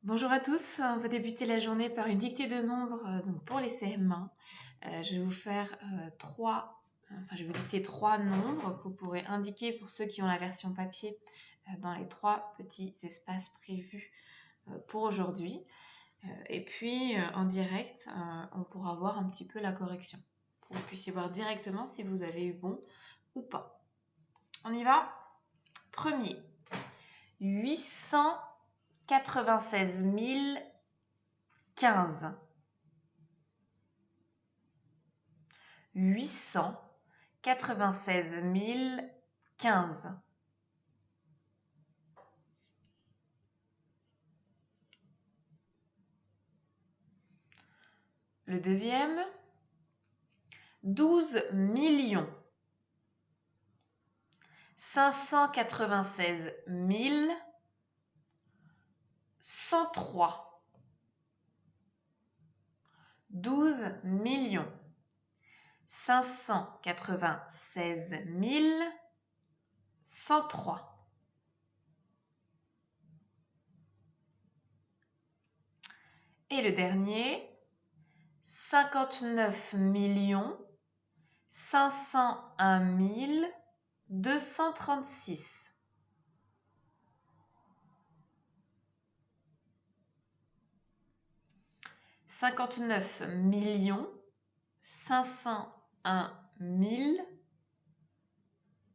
Bonjour à tous, on va débuter la journée par une dictée de nombres donc pour les CM1. Je vais vous faire je vais vous dicter trois nombres que vous pourrez indiquer pour ceux qui ont la version papier dans les trois petits espaces prévus pour aujourd'hui. Et puis en direct, on pourra voir un petit peu la correction pour que vous puissiez voir directement si vous avez eu bon ou pas. On y va. Premier, 896 015. 896 015. Le deuxième, 12 596 103. 12 596 103. Et le dernier, 59 501 236. 59 501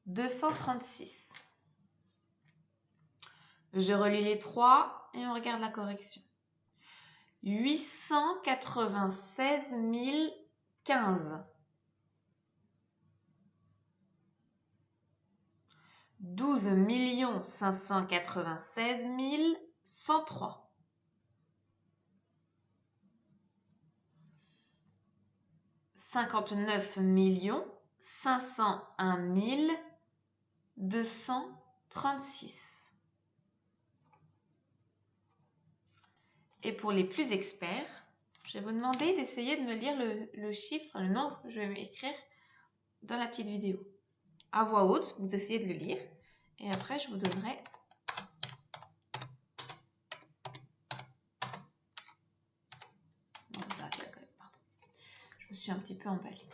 236. Je relis les trois et on regarde la correction. 896 015. 12 596 103. 59 501 236. Et pour les plus experts, je vais vous demander d'essayer de me lire le chiffre, le nombre que je vais écrire dans la petite vidéo. À voix haute, vous essayez de le lire. Et après, je vous donnerai Je me suis un petit peu emballée.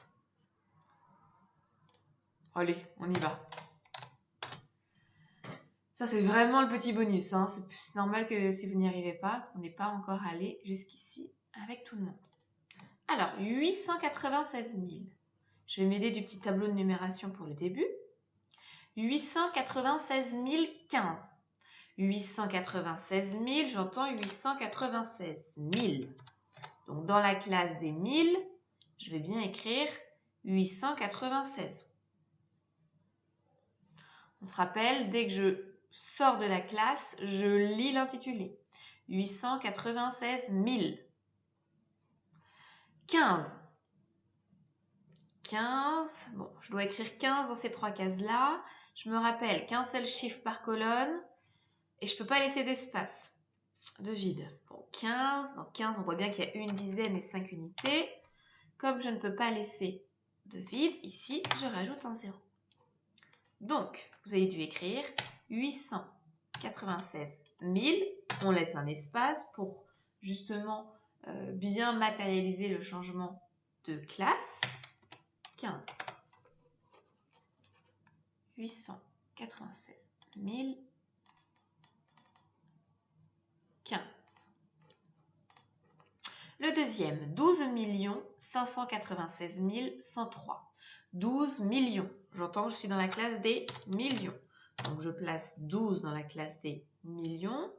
Allez, on y va. Ça, c'est vraiment le petit bonus. Hein. C'est normal que si vous n'y arrivez pas, parce qu'on n'est pas encore allé jusqu'ici avec tout le monde. Alors, 896 000. Je vais m'aider du petit tableau de numération pour le début. 896 015. 896 000, j'entends 896 000. Donc, dans la classe des 1000, je vais bien écrire 896. On se rappelle, dès que je sors de la classe, je lis l'intitulé. 896 000. 15. 15. Bon, je dois écrire 15 dans ces trois cases-là. Je me rappelle qu'un seul chiffre par colonne et je ne peux pas laisser d'espace, de vide. Bon, 15. Dans 15, on voit bien qu'il y a une dizaine et 5 unités. Comme je ne peux pas laisser de vide, ici, je rajoute un 0. Donc, vous avez dû écrire 896 000. On laisse un espace pour justement bien matérialiser le changement de classe. 15. 896 000. 15. Le deuxième, 12 596 103. 12 millions. J'entends que je suis dans la classe des millions. Donc, je place 12 dans la classe des millions.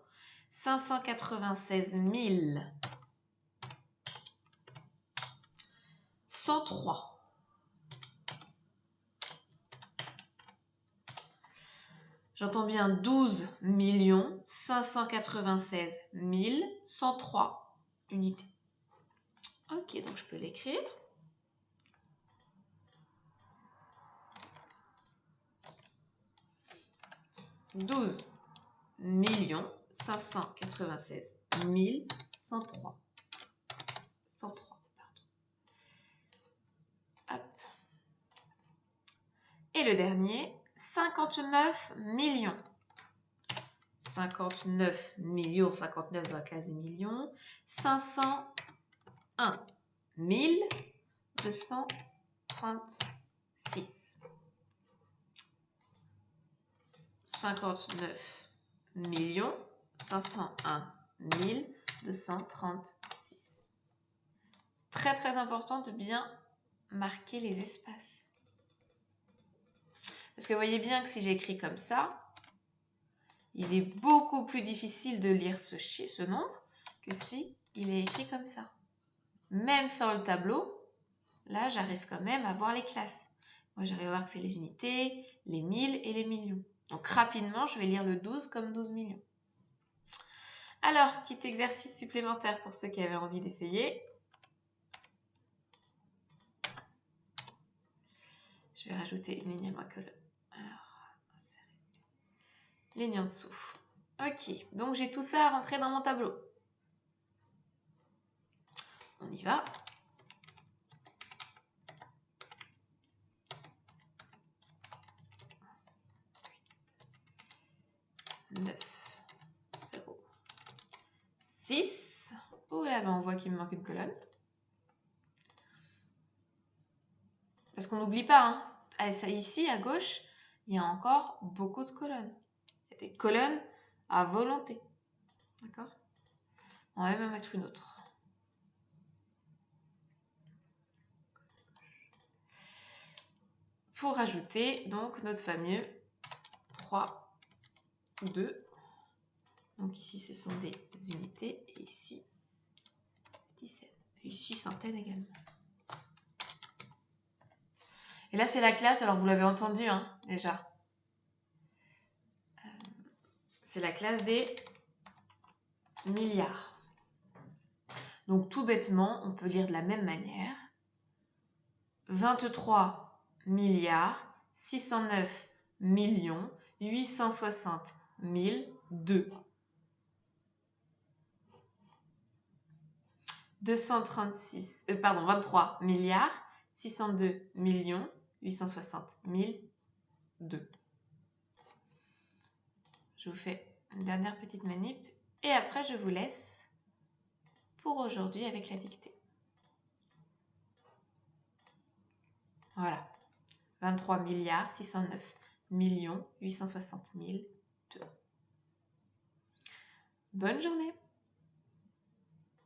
596 103. J'entends bien 12 596 103 unités. Ok, donc je peux l'écrire. Douze millions 596 103. 103, pardon. Hop. Et le dernier, 59 59 millions, 59 dans la classe des millions, 501 236. 59 millions 501 236. Très très important de bien marquer les espaces. Parce que vous voyez bien que si j'écris comme ça, il est beaucoup plus difficile de lire ce nombre que si il est écrit comme ça. Même sans le tableau, là j'arrive quand même à voir les classes. Moi j'arrive à voir que c'est les unités, les 1000 et les millions. Donc rapidement, je vais lire le 12 comme 12 millions. Alors, petit exercice supplémentaire pour ceux qui avaient envie d'essayer. Je vais rajouter une ligne à ma colonne. Alors, ligne en dessous. Ok, donc j'ai tout ça à rentrer dans mon tableau. On y va. Neuf, 0, 6. Oh là, ben on voit qu'il me manque une colonne. Parce qu'on n'oublie pas, hein, ici à gauche, il y a encore beaucoup de colonnes. Il y a des colonnes à volonté. D'accord? On va même en mettre une autre. Pour ajouter donc notre fameux 3, 2. Donc ici, ce sont des unités. Et ici, dizaines. Et ici, centaines également. Et là, c'est la classe. Alors, vous l'avez entendu, hein, déjà. C'est la classe des milliards. Donc, tout bêtement, on peut lire de la même manière. 23 milliards 609 millions 860 002. 23 milliards 602 millions 860 002. Je vous fais une dernière petite manip et après je vous laisse pour aujourd'hui avec la dictée. Voilà. 23 milliards 609 millions 860 002. Bonne journée!